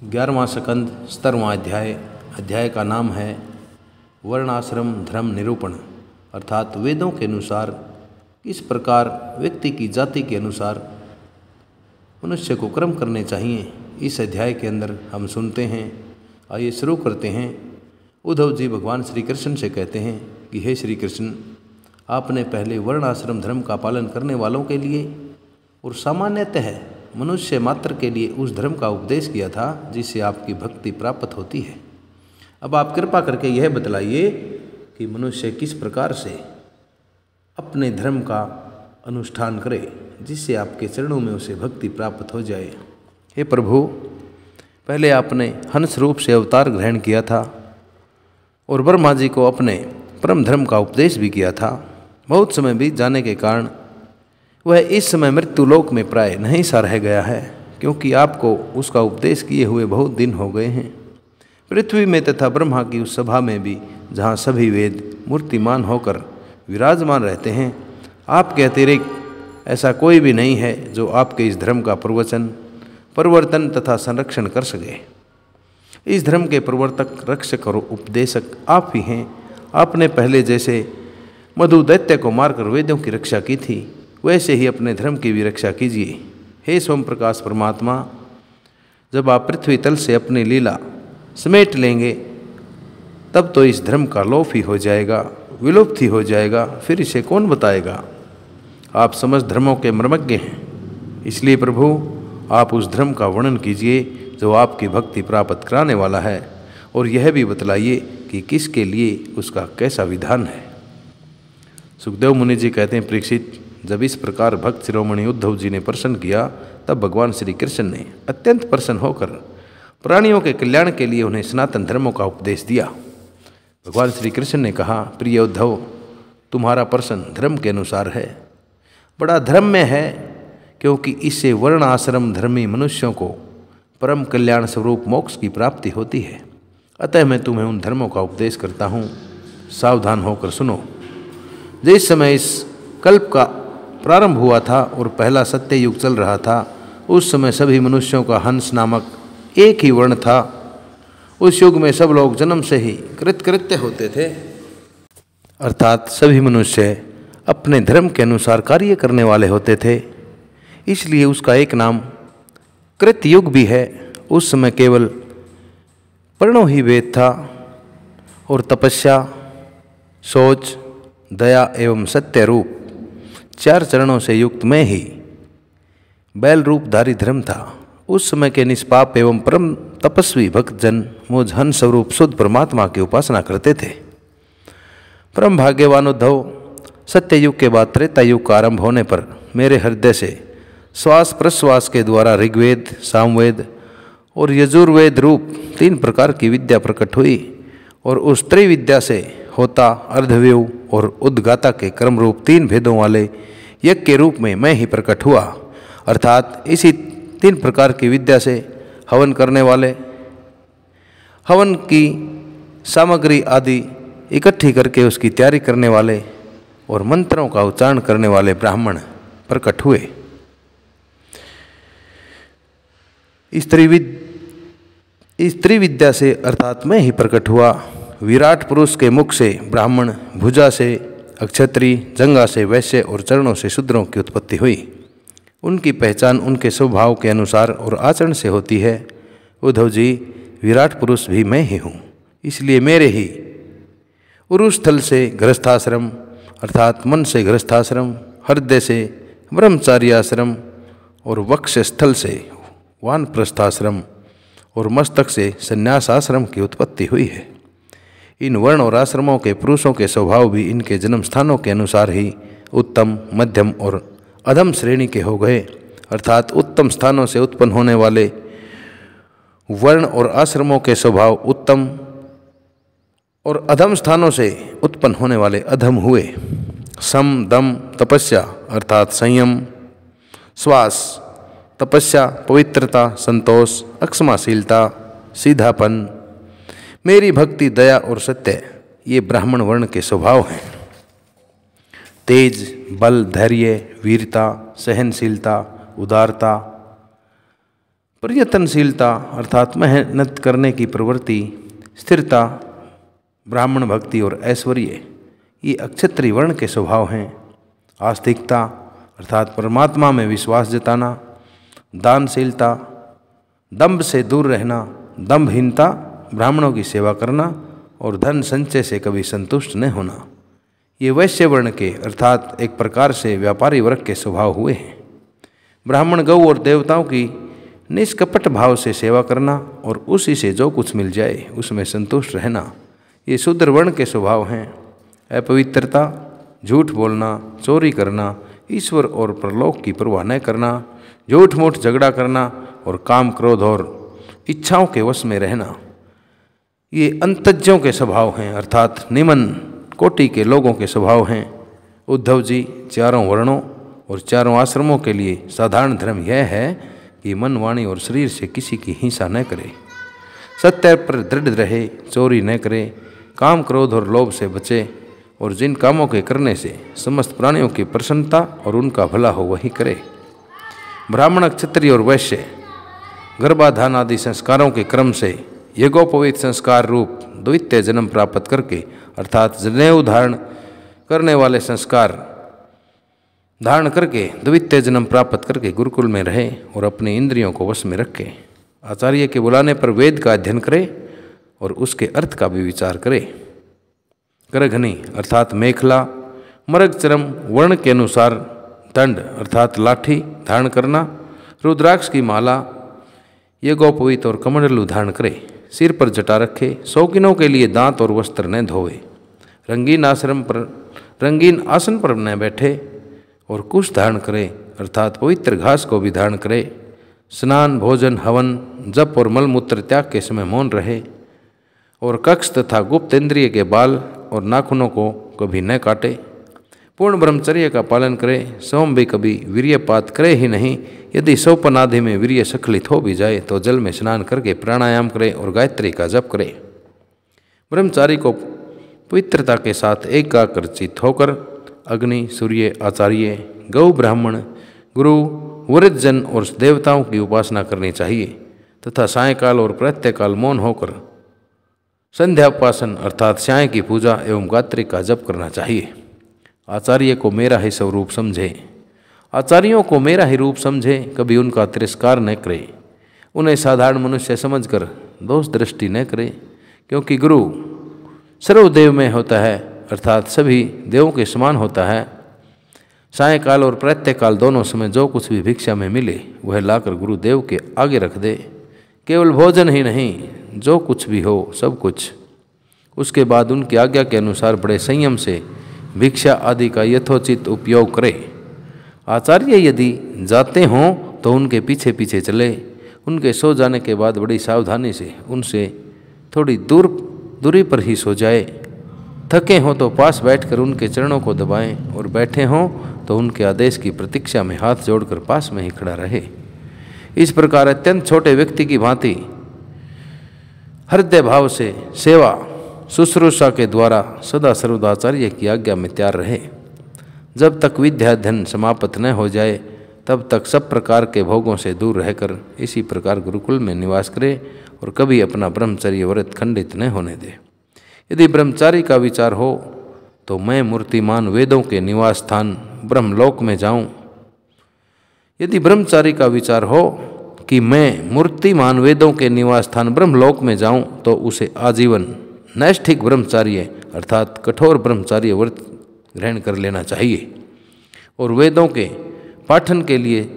11वां स्कंद 17वां अध्याय का नाम है वर्णाश्रम धर्म निरूपण, अर्थात वेदों के अनुसार किस प्रकार व्यक्ति की जाति के अनुसार मनुष्य को कर्म करने चाहिए। इस अध्याय के अंदर हम सुनते हैं। आइए शुरू करते हैं। उद्धव जी भगवान श्री कृष्ण से कहते हैं कि हे श्री कृष्ण, आपने पहले वर्णाश्रम धर्म का पालन करने वालों के लिए और सामान्यतः मनुष्य मात्र के लिए उस धर्म का उपदेश किया था जिससे आपकी भक्ति प्राप्त होती है। अब आप कृपा करके यह बतलाइए कि मनुष्य किस प्रकार से अपने धर्म का अनुष्ठान करे जिससे आपके चरणों में उसे भक्ति प्राप्त हो जाए। हे प्रभु, पहले आपने हंस रूप से अवतार ग्रहण किया था और ब्रह्मा जी को अपने परम धर्म का उपदेश भी किया था। बहुत समय बीत जाने के कारण वह इस समय मृत्युलोक में प्राय नहीं सा रह गया है, क्योंकि आपको उसका उपदेश किए हुए बहुत दिन हो गए हैं। पृथ्वी में तथा ब्रह्मा की उस सभा में भी, जहाँ सभी वेद मूर्तिमान होकर विराजमान रहते हैं, आपके अतिरिक्त ऐसा कोई भी नहीं है जो आपके इस धर्म का प्रवचन, परिवर्तन तथा संरक्षण कर सके। इस धर्म के प्रवर्तक, रक्षक और उपदेशक आप ही हैं। आपने पहले जैसे मधु दैत्य को मारकर वेदों की रक्षा की थी, वैसे ही अपने धर्म की भी रक्षा कीजिए। हे स्वयं प्रकाश परमात्मा, जब आप पृथ्वी तल से अपनी लीला समेट लेंगे तब तो इस धर्म का लोप ही हो जाएगा, विलुप्त ही हो जाएगा। फिर इसे कौन बताएगा। आप समस्त धर्मों के मर्मज्ञ हैं, इसलिए प्रभु आप उस धर्म का वर्णन कीजिए जो आपकी भक्ति प्राप्त कराने वाला है, और यह भी बतलाइए कि किसके लिए उसका कैसा विधान है। सुखदेव मुनि जी कहते हैं, परीक्षित, जब इस प्रकार भक्त शिरोमणि उद्धव जी ने प्रश्न किया तब भगवान श्री कृष्ण ने अत्यंत प्रसन्न होकर प्राणियों के कल्याण के लिए उन्हें सनातन धर्मों का उपदेश दिया। भगवान श्री कृष्ण ने कहा, प्रिय उद्धव, तुम्हारा प्रश्न धर्म के अनुसार है, बड़ा धर्ममय है, क्योंकि इससे वर्ण आश्रम धर्मी मनुष्यों को परम कल्याण स्वरूप मोक्ष की प्राप्ति होती है। अतः मैं तुम्हें उन धर्मों का उपदेश करता हूँ, सावधान होकर सुनो। जिस समय इस कल्प का प्रारंभ हुआ था और पहला सत्य युग चल रहा था, उस समय सभी मनुष्यों का हंस नामक एक ही वर्ण था। उस युग में सब लोग जन्म से ही कृतकृत्य होते थे, अर्थात सभी मनुष्य अपने धर्म के अनुसार कार्य करने वाले होते थे, इसलिए उसका एक नाम कृत युग भी है। उस समय केवल वर्णों ही वेद था और तपस्या, शौच, दया एवं सत्य रूप 4 चरणों से युक्त मैं ही बैल रूपधारी धर्म था। उस समय के निष्पाप एवं परम तपस्वी भक्तजन मुझ हंस स्वरूप शुद्ध परमात्मा की उपासना करते थे। परम भाग्यवान उद्धव, सत्ययुग के बाद त्रेता युग का आरंभ होने पर मेरे हृदय से श्वास प्रश्वास के द्वारा ऋग्वेद, सामवेद और यजुर्वेद रूप 3 प्रकार की विद्या प्रकट हुई, और उस त्रिविद्या से होता, अर्धव्यूह और उद्गाता के क्रम रूप 3 भेदों वाले यज्ञ के रूप में मैं ही प्रकट हुआ। अर्थात इसी 3 प्रकार की विद्या से हवन करने वाले, हवन की सामग्री आदि इकट्ठी करके उसकी तैयारी करने वाले और मंत्रों का उच्चारण करने वाले ब्राह्मण प्रकट हुए। इस त्रिविद्या से अर्थात मैं ही प्रकट हुआ। विराट पुरुष के मुख से ब्राह्मण, भुजा से अक्षत्री, जंघा से वैश्य और चरणों से शूद्रों की उत्पत्ति हुई। उनकी पहचान उनके स्वभाव के अनुसार और आचरण से होती है। उद्धव जी, विराट पुरुष भी मैं ही हूँ, इसलिए मेरे ही उरुस्थल से गृहस्थाश्रम अर्थात मन से गृहस्थाश्रम, हृदय से ब्रह्मचार्य आश्रम और वक्ष स्थल से वानप्रस्थाश्रम और मस्तक से संन्यास आश्रम की उत्पत्ति हुई है। इन वर्ण और आश्रमों के पुरुषों के स्वभाव भी इनके जन्म स्थानों के अनुसार ही उत्तम, मध्यम और अधम श्रेणी के हो गए। अर्थात उत्तम स्थानों से उत्पन्न होने वाले वर्ण और आश्रमों के स्वभाव उत्तम और अधम स्थानों से उत्पन्न होने वाले अधम हुए। सम, दम, तपस्या अर्थात संयम, श्वास, तपस्या, पवित्रता, संतोष, अक्षमाशीलता, सीधापन, मेरी भक्ति, दया और सत्य, ये ब्राह्मण वर्ण के स्वभाव हैं। तेज, बल, धैर्य, वीरता, सहनशीलता, उदारता, प्रयत्नशीलता अर्थात मेहनत करने की प्रवृत्ति, स्थिरता, ब्राह्मण भक्ति और ऐश्वर्य ये अक्षत्रिय वर्ण के स्वभाव हैं। आस्तिकता अर्थात परमात्मा में विश्वास जताना, दानशीलता, दंभ से दूर रहना, दंभहीनता, ब्राह्मणों की सेवा करना और धन संचय से कभी संतुष्ट न होना, ये वैश्य वर्ण के अर्थात एक प्रकार से व्यापारी वर्ग के स्वभाव हुए हैं। ब्राह्मण गौ और देवताओं की निष्कपट भाव से सेवा करना और उसी से जो कुछ मिल जाए उसमें संतुष्ट रहना, ये शूद्र वर्ण के स्वभाव हैं। अपवित्रता, झूठ बोलना, चोरी करना, ईश्वर और परलोक की परवाह न करना, झूठ मूठ झगड़ा करना और काम, क्रोध और इच्छाओं के वश में रहना, ये अंतज्ञों के स्वभाव हैं अर्थात निम्न कोटि के लोगों के स्वभाव हैं। उद्धव जी, चारों वर्णों और चारों आश्रमों के लिए साधारण धर्म यह है कि मन, वाणी और शरीर से किसी की हिंसा न करे, सत्य पर दृढ़ रहे, चोरी न करे, काम, क्रोध और लोभ से बचे और जिन कामों के करने से समस्त प्राणियों की प्रसन्नता और उनका भला हो वही करे। ब्राह्मण, क्षत्रिय और वैश्य गर्भाधान आदि संस्कारों के क्रम से यज्ञोपवीत संस्कार रूप द्वितीय जन्म प्राप्त करके अर्थात जनेऊ धारण करने वाले संस्कार धारण करके द्वितीय जन्म प्राप्त करके गुरुकुल में रहे और अपने इंद्रियों को वश में रखे। आचार्य के बुलाने पर वेद का अध्ययन करे और उसके अर्थ का भी विचार करे। करघनी अर्थात मेखला, मृगचरम वर्ण के अनुसार दंड अर्थात लाठी धारण करना, रुद्राक्ष की माला, यज्ञोपवीत और कमंडलू धारण करे, सिर पर जटा रखे, शौकीनों के लिए दांत और वस्त्र न धोवे, रंगीन आसन पर न बैठे और कुश धारण करे अर्थात पवित्र घास को भी धारण करे, स्नान, भोजन, हवन, जप और मलमूत्र त्याग के समय मौन रहे और कक्ष तथा गुप्त इंद्रिय के बाल और नाखूनों को कभी न काटे, पूर्ण ब्रह्मचर्य का पालन करे, सोम भी कभी वीर्यपात करे ही नहीं, यदि सोपन आदि में वीर्य स्खलित हो भी जाए तो जल में स्नान करके प्राणायाम करे और गायत्री का जप करे। ब्रह्मचारी को पवित्रता के साथ एकाग्रचित होकर अग्नि, सूर्य, आचार्य, गौ, ब्राह्मण, गुरु, वृद्धजन और देवताओं की उपासना करनी चाहिए तथा सायंकाल और प्रातःकाल मौन होकर संध्या उपासन अर्थात साय की पूजा एवं गायत्री का जप करना चाहिए। आचार्य को मेरा ही स्वरूप समझे, आचार्यों को मेरा ही रूप समझे, कभी उनका तिरस्कार न करे, उन्हें साधारण मनुष्य समझकर दोष दृष्टि न करे, क्योंकि गुरु सर्वदेव में होता है अर्थात सभी देवों के समान होता है। सायंकाल और प्रातःकाल दोनों समय जो कुछ भी भिक्षा में मिले वह लाकर गुरुदेव के आगे रख दे, केवल भोजन ही नहीं, जो कुछ भी हो सब कुछ। उसके बाद उनकी आज्ञा के अनुसार बड़े संयम से भिक्षा आदि का यथोचित उपयोग करे। आचार्य यदि जाते हों तो उनके पीछे पीछे चले, उनके सो जाने के बाद बड़ी सावधानी से उनसे थोड़ी दूरी पर ही सो जाए। थके हों तो पास बैठकर उनके चरणों को दबाएं और बैठे हों तो उनके आदेश की प्रतीक्षा में हाथ जोड़कर पास में ही खड़ा रहे। इस प्रकार अत्यंत छोटे व्यक्ति की भांति हृदय भाव से सेवा शुश्रूषा के द्वारा सदा सर्वदा आचार्य की आज्ञा में तैयार रहे। जब तक विद्याध्ययन समाप्त न हो जाए तब तक सब प्रकार के भोगों से दूर रहकर इसी प्रकार गुरुकुल में निवास करे और कभी अपना ब्रह्मचर्य व्रत खंडित न होने दे। यदि ब्रह्मचारी का विचार हो तो मैं मूर्तिमान वेदों के निवास स्थान ब्रह्मलोक में जाऊं। यदि ब्रह्मचारी का विचार हो कि मैं मूर्तिमान वेदों के निवास स्थान ब्रह्मलोक में जाऊं तो उसे आजीवन नैष्ठिक ब्रह्मचार्य अर्थात कठोर ब्रह्मचार्य व्रत ग्रहण कर लेना चाहिए और वेदों के पाठन के लिए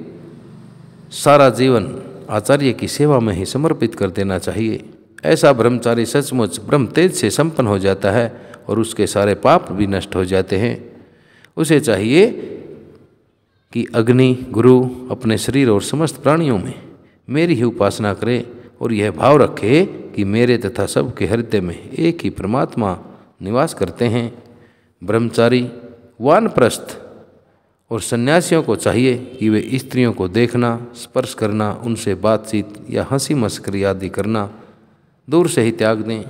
सारा जीवन आचार्य की सेवा में ही समर्पित कर देना चाहिए। ऐसा ब्रह्मचारी सचमुच ब्रह्म तेज से संपन्न हो जाता है और उसके सारे पाप भी नष्ट हो जाते हैं। उसे चाहिए कि अग्नि, गुरु अपने शरीर और समस्त प्राणियों में मेरी ही उपासना करे और यह भाव रखे कि मेरे तथा सबके हृदय में एक ही परमात्मा निवास करते हैं। ब्रह्मचारी, वानप्रस्थ और सन्यासियों को चाहिए कि वे स्त्रियों को देखना, स्पर्श करना, उनसे बातचीत या हंसी मस्करी आदि करना दूर से ही त्याग दें।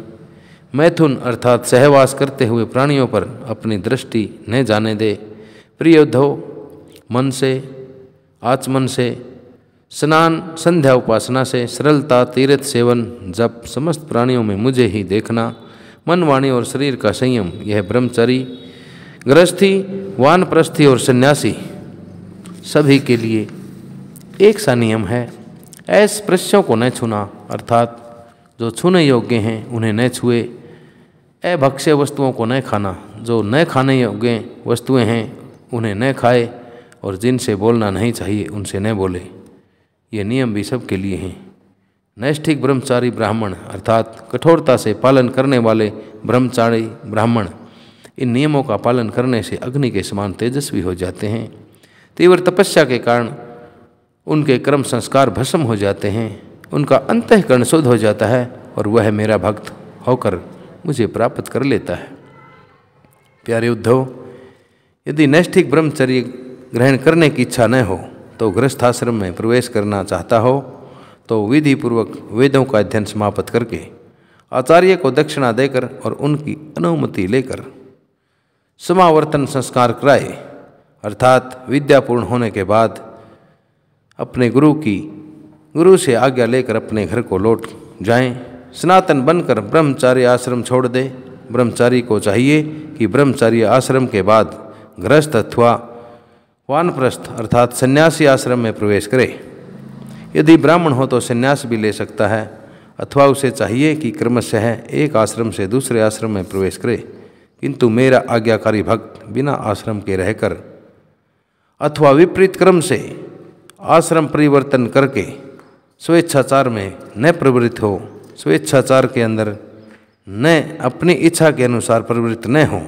मैथुन अर्थात सहवास करते हुए प्राणियों पर अपनी दृष्टि न जाने दे। प्रिय उद्धव, मन से, आचमन से, स्नान, संध्या उपासना से, सरलता, तीर्थ सेवन, जप, समस्त प्राणियों में मुझे ही देखना, मन, वाणी और शरीर का संयम, यह ब्रह्मचारी, गृहस्थी, वानप्रस्थी और सन्यासी सभी के लिए एक सा नियम है। अस्पृश्यों को न छूना, अर्थात जो छूने योग्य हैं उन्हें न छुए। अभक्ष्य वस्तुओं को न खाना, जो न खाने योग्य वस्तुएं हैं उन्हें न खाए, और जिनसे बोलना नहीं चाहिए उनसे न बोले। ये नियम भी सबके लिए हैं। नैष्ठिक ब्रह्मचारी ब्राह्मण, अर्थात कठोरता से पालन करने वाले ब्रह्मचारी ब्राह्मण, इन नियमों का पालन करने से अग्नि के समान तेजस्वी हो जाते हैं। तीव्र तपस्या के कारण उनके कर्म संस्कार भस्म हो जाते हैं, उनका अंतःकरण शुद्ध हो जाता है और वह मेरा भक्त होकर मुझे प्राप्त कर लेता है। प्यारे उद्धव, यदि नैष्ठिक ब्रह्मचर्य ग्रहण करने की इच्छा न हो तो गृहस्थाश्रम में प्रवेश करना चाहता हो तो विधि पूर्वक वेदों का अध्ययन समाप्त करके आचार्य को दक्षिणा देकर और उनकी अनुमति लेकर समावर्तन संस्कार कराए, अर्थात विद्यापूर्ण होने के बाद अपने गुरु से आज्ञा लेकर अपने घर को लौट जाएं। सनातन बनकर ब्रह्मचार्य आश्रम छोड़ दे। ब्रह्मचारी को चाहिए कि ब्रह्मचार्य आश्रम के बाद गृहस्थ अथवा वानप्रस्थ अर्थात सन्यासी आश्रम में प्रवेश करे। यदि ब्राह्मण हो तो सन्यास भी ले सकता है, अथवा उसे चाहिए कि क्रमशः एक आश्रम से दूसरे आश्रम में प्रवेश करे। किंतु मेरा आज्ञाकारी भक्त बिना आश्रम के रहकर अथवा विपरीत क्रम से आश्रम परिवर्तन करके स्वेच्छाचार में न प्रवृत्त हो, स्वेच्छाचार के अंदर न अपनी इच्छा के अनुसार प्रवृत्त न हो।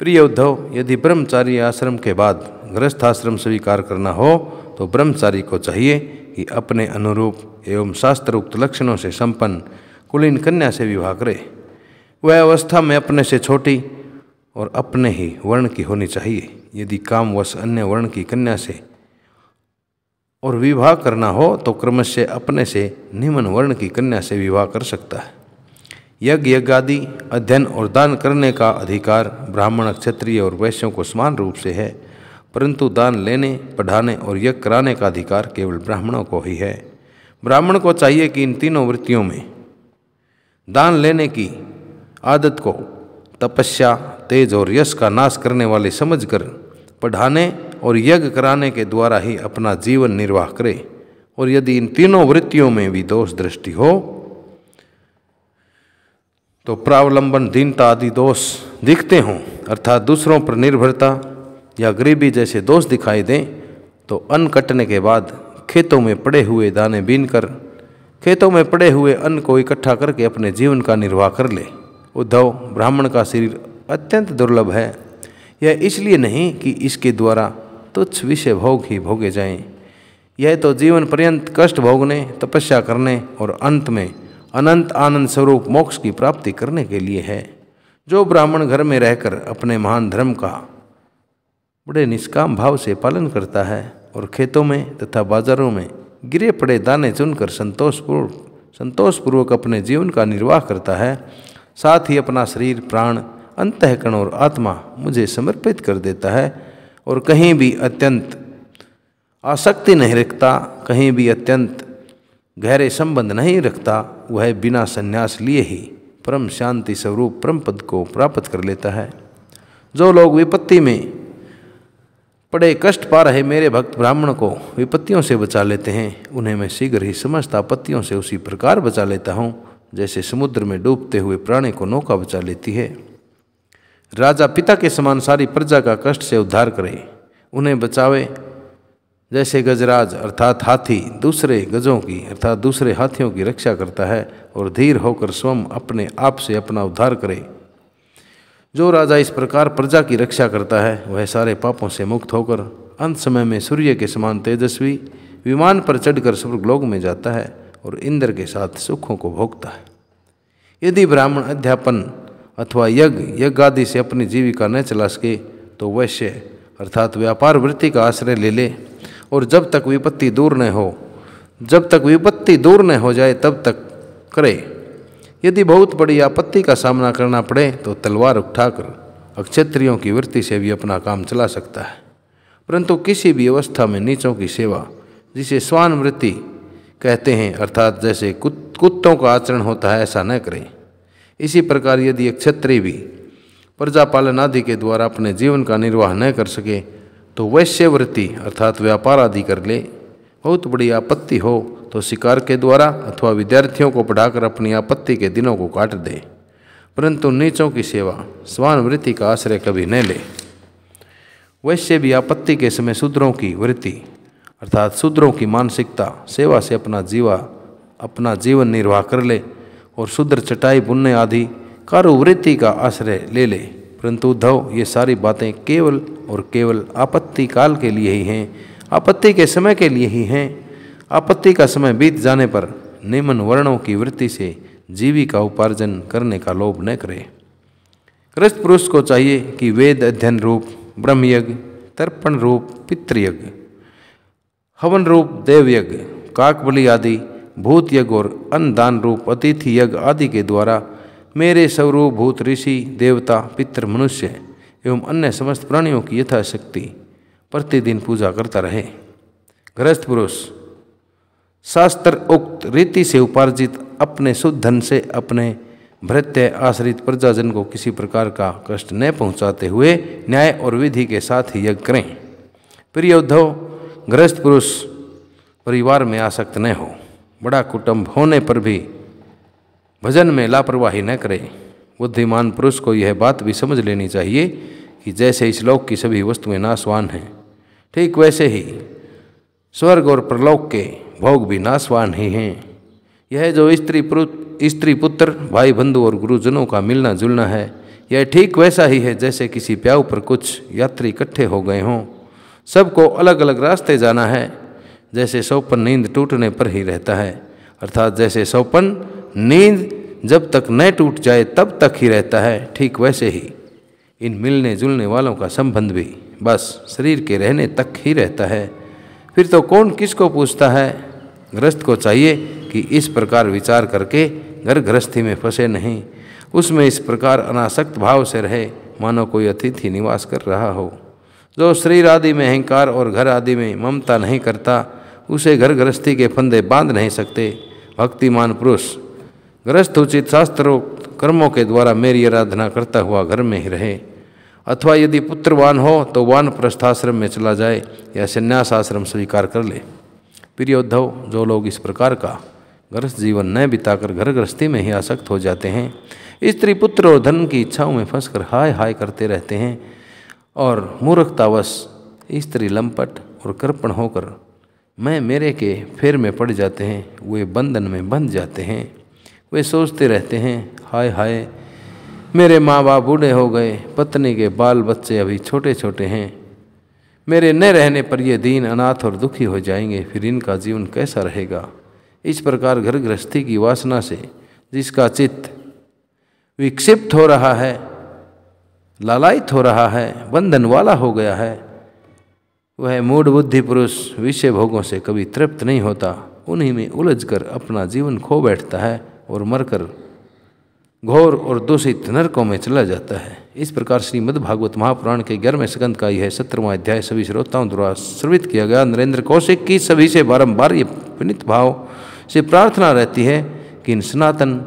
प्रिय उद्धव, यदि ब्रह्मचारी आश्रम के बाद गृहस्थाश्रम स्वीकार करना हो तो ब्रह्मचारी को चाहिए कि अपने अनुरूप एवं शास्त्रोक्त लक्षणों से संपन्न कुलीन कन्या से विवाह करे। वह अवस्था में अपने से छोटी और अपने ही वर्ण की होनी चाहिए। यदि कामवश अन्य वर्ण की कन्या से और विवाह करना हो तो क्रमशः अपने से निम्न वर्ण की कन्या से विवाह कर सकता है। यज्ञ आदि अध्ययन और दान करने का अधिकार ब्राह्मण, क्षत्रिय और वैश्यों को समान रूप से है, परंतु दान लेने, पढ़ाने और यज्ञ कराने का अधिकार केवल ब्राह्मणों को ही है। ब्राह्मण को चाहिए कि इन तीनों वृत्तियों में दान लेने की आदत को तपस्या, तेज और यश का नाश करने वाले समझकर पढ़ाने और यज्ञ कराने के द्वारा ही अपना जीवन निर्वाह करे। और यदि इन तीनों वृत्तियों में भी दोष दृष्टि हो तो प्रावलंबन, दीनता आदि दोष दिखते हों, अर्थात दूसरों पर निर्भरता या गरीबी जैसे दोष दिखाई दें, तो अन्न कटने के बाद खेतों में पड़े हुए दाने बीनकर खेतों में पड़े हुए अन्न को इकट्ठा करके अपने जीवन का निर्वाह कर ले। उद्धव, ब्राह्मण का शरीर अत्यंत दुर्लभ है। यह इसलिए नहीं कि इसके द्वारा तुच्छ विषय भोग ही भोगे जाएं। यह तो जीवन पर्यंत कष्ट भोगने, तपस्या करने और अंत में अनंत आनंद स्वरूप मोक्ष की प्राप्ति करने के लिए है। जो ब्राह्मण घर में रहकर अपने महान धर्म का बड़े निष्काम भाव से पालन करता है और खेतों में तथा बाजारों में गिरे पड़े दाने चुनकर संतोषपूर्वक अपने जीवन का निर्वाह करता है, साथ ही अपना शरीर, प्राण, अंतःकरण और आत्मा मुझे समर्पित कर देता है और कहीं भी अत्यंत आसक्ति नहीं रखता, कहीं भी अत्यंत गहरे संबंध नहीं रखता, वह बिना संन्यास लिए ही परम शांति स्वरूप परम पद को प्राप्त कर लेता है। जो लोग विपत्ति में पड़े कष्ट पा रहे मेरे भक्त ब्राह्मण को विपत्तियों से बचा लेते हैं, उन्हें मैं शीघ्र ही समस्त आपत्तियों से उसी प्रकार बचा लेता हूँ जैसे समुद्र में डूबते हुए प्राणी को नौका बचा लेती है। राजा पिता के समान सारी प्रजा का कष्ट से उद्धार करे, उन्हें बचावे, जैसे गजराज अर्थात हाथी दूसरे गजों की अर्थात दूसरे हाथियों की रक्षा करता है और धीर होकर स्वयं अपने आप से अपना उद्धार करे। जो राजा इस प्रकार प्रजा की रक्षा करता है वह सारे पापों से मुक्त होकर अंत समय में सूर्य के समान तेजस्वी विमान पर चढ़कर स्वर्गलोक में जाता है और इंद्र के साथ सुखों को भोगता है। यदि ब्राह्मण अध्यापन अथवा यज्ञ आदि से अपनी जीविका न चला सके तो वैश्य अर्थात व्यापार वृत्ति का आश्रय ले ले और जब तक विपत्ति दूर न हो जाए तब तक करे। यदि बहुत बड़ी आपत्ति का सामना करना पड़े तो तलवार उठाकर अक्षत्रियों की वृत्ति से भी अपना काम चला सकता है, परंतु किसी भी अवस्था में नीचों की सेवा जिसे स्वान वृत्ति कहते हैं, अर्थात जैसे कुत्तों का आचरण होता है ऐसा न करें। इसी प्रकार यदि एक क्षत्रिय भी प्रजा पालन आदि के द्वारा अपने जीवन का निर्वाह न कर सके तो वैश्यवृत्ति अर्थात व्यापार आदि कर ले। बहुत बड़ी आपत्ति हो तो शिकार के द्वारा अथवा विद्यार्थियों को पढ़ाकर अपनी आपत्ति के दिनों को काट दे, परंतु नीचों की सेवा स्वान वृत्ति का आश्रय कभी न ले। वैश्य भी आपत्ति के समय शूद्रों की वृत्ति अर्थात शूद्रों की मानसिकता सेवा से अपना जीवन निर्वाह कर ले और शूद्र चटाई बुनने आदि कारुवृत्ति का आश्रय ले ले। परंतु उद्धव, ये सारी बातें केवल और केवल आपत्ति काल के लिए ही हैं, आपत्ति के समय के लिए ही हैं। आपत्ति का समय बीत जाने पर निम्न वर्णों की वृत्ति से जीविका उपार्जन करने का लोभ न करे। गृहस्थ पुरुष को चाहिए कि वेद अध्ययन रूप ब्रह्मयज्ञ, तर्पण रूप पितृयज्ञ, हवन रूप देवयज्ञ, काकबलि आदि, भूत यज्ञ और अन्नदान रूप अतिथि यज्ञ आदि के द्वारा मेरे स्वरूप भूत ऋषि देवता पितृ मनुष्य एवं अन्य समस्त प्राणियों की यथाशक्ति प्रतिदिन पूजा करता रहे। गृहस्थ पुरुष शास्त्र उक्त रीति से उपार्जित अपने शुद्ध धन से अपने भृत्य आश्रित प्रजाजन को किसी प्रकार का कष्ट न पहुंचाते हुए न्याय और विधि के साथ ही यज्ञ करें। प्रिय उद्धव, गृहस्थ पुरुष परिवार में आसक्त न हो, बड़ा कुटुंब होने पर भी भजन में लापरवाही न करे। बुद्धिमान पुरुष को यह बात भी समझ लेनी चाहिए कि जैसे इस लोक की सभी वस्तुएं नाशवान हैं, ठीक वैसे ही स्वर्ग और परलोक के भोग भी नाशवान ही हैं। यह जो स्त्री पुत्र भाई बंधु और गुरुजनों का मिलना जुलना है, यह ठीक वैसा ही है जैसे किसी प्याऊ पर कुछ यात्री इकट्ठे हो गए हों। सबको अलग अलग रास्ते जाना है। जैसे सोपन नींद टूटने पर ही रहता है, अर्थात जैसे सोपन नींद जब तक न टूट जाए तब तक ही रहता है, ठीक वैसे ही इन मिलने जुलने वालों का संबंध भी बस शरीर के रहने तक ही रहता है। फिर तो कौन किसको पूछता है। गृहस्थ को चाहिए कि इस प्रकार विचार करके घर गृहस्थी में फंसे नहीं, उसमें इस प्रकार अनासक्त भाव से रहे मानो कोई अतिथि निवास कर रहा हो। जो शरीर आदि में अहंकार और घर आदि में ममता नहीं करता, उसे घर गृहस्थी के फंदे बांध नहीं सकते। भक्तिमान पुरुष गृहस्थ उचित शास्त्रोक्त कर्मों के द्वारा मेरी आराधना करता हुआ घर में ही रहे, अथवा यदि पुत्रवान हो तो वानप्रस्थाश्रम में चला जाए या संन्यास आश्रम स्वीकार कर ले। प्रिय उद्धव, जो लोग इस प्रकार का गृहस्थ जीवन न बिताकर घर गृहस्थी में ही आसक्त हो जाते हैं, स्त्री पुत्र और धन की इच्छाओं में फंसकर हाय हाय करते रहते हैं और मूर्खतावश स्त्री लंपट और कृपण होकर मैं मेरे के फेर में पड़ जाते हैं, वे बंधन में बंध जाते हैं। वे सोचते रहते हैं, हाय हाय मेरे माँ बाप बूढ़े हो गए, पत्नी के बाल बच्चे अभी छोटे छोटे हैं, मेरे न रहने पर ये दीन अनाथ और दुखी हो जाएंगे, फिर इनका जीवन कैसा रहेगा। इस प्रकार घर गृहस्थी की वासना से जिसका चित्त विक्षिप्त हो रहा है, लालायित हो रहा है, बंधन वाला हो गया है, वह मूढ़ बुद्धि पुरुष विषय भोगों से कभी तृप्त नहीं होता, उन्हीं में उलझकर अपना जीवन खो बैठता है और मरकर घोर और दूषित नरकों में चला जाता है। इस प्रकार श्रीमद् भागवत महापुराण के 11वें स्कंद का यह 17वां अध्याय सभी श्रोताओं द्वारा श्रवित किया गया। नरेंद्र कौशिक की सभी से बारंबार ये विनीत भाव से प्रार्थना रहती है कि इन सनातन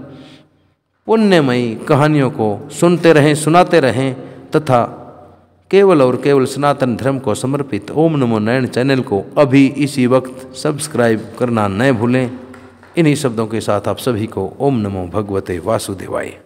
पुण्यमयी कहानियों को सुनते रहें, सुनाते रहें तथा केवल और केवल सनातन धर्म को समर्पित ओम नमो नारायण चैनल को अभी इसी वक्त सब्सक्राइब करना न भूलें। इन्हीं शब्दों के साथ आप सभी को ओम नमो भगवते वासुदेवाय।